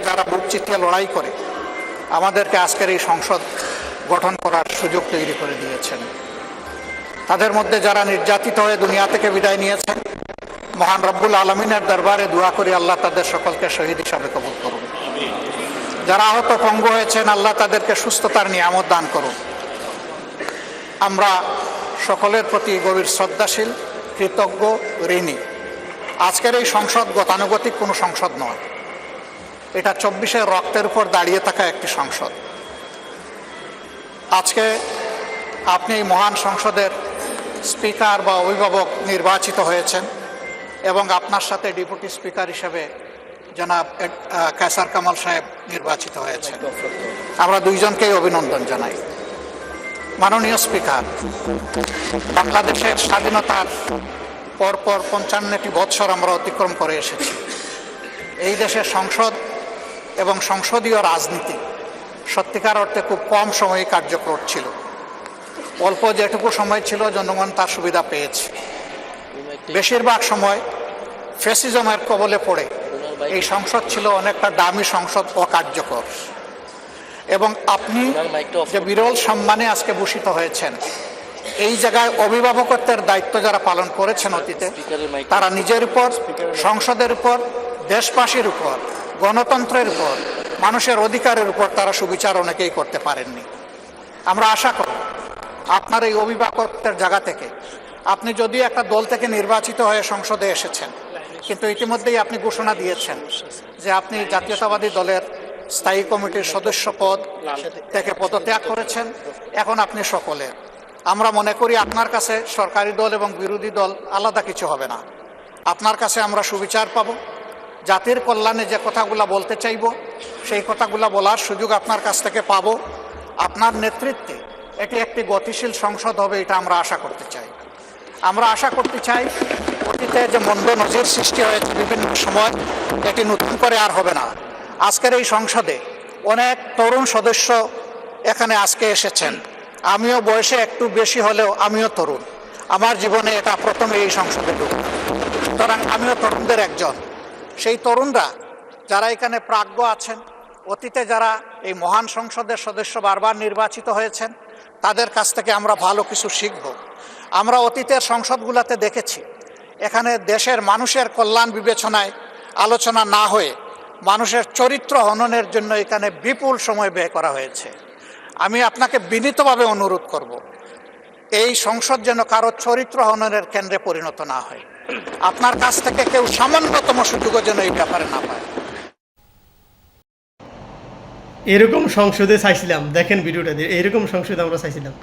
যারা বুক চিতিয়ে লড়াই করে আমাদেরকে আজকের এই সংসদ গঠন করার সুযোগ তৈরি করে দিয়েছেন। তাদের মধ্যে যারা নির্যাতিত হয়ে দুনিয়া থেকে বিদায় নিয়েছেন, মহান রব্বুল আলমিনের দরবারে দোয়া করি আল্লাহ তাদের সকলকে শহীদ হিসাবে কবুল করুন। যারা আহত পঙ্গু হয়েছেন, আল্লাহ তাদেরকে সুস্থতার নিয়ামত দান করুন। আমরা সকলের প্রতি গভীর শ্রদ্ধাশীল, কৃতজ্ঞ, ঋণী। আজকের এই সংসদ গতানুগতিক কোনো সংসদ নয়, এটা 24-এর রক্তের উপর দাঁড়িয়ে থাকা একটি সংসদ। আজকে আপনি এই মহান সংসদের স্পিকার বা অভিভাবক নির্বাচিত হয়েছেন এবং আপনার সাথে ডেপুটি স্পিকার হিসেবে জনাব কায়সার কামাল সাহেব নির্বাচিত হয়েছেন। আমরা দুইজনকেই অভিনন্দন জানাই। মাননীয় স্পিকার, বাংলাদেশের স্বাধীনতার পরপর 55টি বৎসর আমরা অতিক্রম করে এসেছি। এই দেশের সংসদ এবং সংসদীয় রাজনীতি সত্যিকার অর্থে খুব কম সময়ে কার্যকর ছিল। অল্প যেটুকু সময় ছিল জনগণ তার সুবিধা পেয়েছে। বেশিরভাগ সময় ফ্যাসিজমের কবলে পড়ে এই সংসদ ছিল অনেকটা দামি সংসদ, অকার্যকর। এবং আপনি যে বিরল সম্মানে আজকে ভূষিত হয়েছেন, এই জায়গায় অভিভাবকত্বের দায়িত্ব যারা পালন করেছেন অতীতে, তারা নিজের উপর, সংসদের উপর, দেশবাসীর উপর, গণতন্ত্রের উপর, মানুষের অধিকারের উপর তারা সুবিচার অনেকেই করতে পারেননি। আমরা আশা করি আপনার এই অভিভাবকত্বের জায়গা থেকে, আপনি যদিও একটা দল থেকে নির্বাচিত হয়ে সংসদে এসেছেন, কিন্তু ইতিমধ্যেই আপনি ঘোষণা দিয়েছেন যে আপনি জাতীয়তাবাদী দলের স্থায়ী কমিটির সদস্য পদ থেকে পদত্যাগ করেছেন। এখন আপনি সকলের। আমরা মনে করি আপনার কাছে সরকারি দল এবং বিরোধী দল আলাদা কিছু হবে না। আপনার কাছে আমরা সুবিচার পাব। জাতির কল্যাণে যে কথাগুলো বলতে চাইব, সেই কথাগুলো বলার সুযোগ আপনার কাছ থেকে পাব। আপনার নেতৃত্বে এটি একটি গতিশীল সংসদ হবে, এটা আমরা আশা করতে চাই। আমরা আশা করতে চাই অতীতে যে মন্দ নজির সৃষ্টি হয়েছে বিভিন্ন সময়, এটি নতুন করে আর হবে না। আজকের এই সংসদে অনেক তরুণ সদস্য এখানে আজকে এসেছেন। আমিও বয়সে একটু বেশি হলেও আমিও তরুণ। আমার জীবনে এটা প্রথমে এই সংসদে ঢুকল, সুতরাং আমিও তরুণদের একজন। সেই তরুণরা যারা এখানে প্রাজ্ঞ আছেন, অতীতে যারা এই মহান সংসদের সদস্য বারবার নির্বাচিত হয়েছেন, তাদের কাছ থেকে আমরা ভালো কিছু শিখব। আমরা অতীতের সংসদগুলোতে দেখেছি এখানে দেশের মানুষের কল্যাণ বিবেচনায় আলোচনা না হয়ে মানুষের চরিত্র হননের জন্য এখানে বিপুল সময় ব্যয় করা হয়েছে। আমি আপনাকে বিনীতভাবে অনুরোধ করব, এই সংসদ যেন কারো চরিত্র হননের কেন্দ্রে পরিণত না হয়। আপনার কাছ থেকে কেউ সামান্যতম সুযোগও যেন এই ব্যাপারে না পায়। এরকম সংসদে চাইছিলাম, দেখেন ভিডিওটা দিয়ে, এরকম সংসদে আমরা চাইছিলাম।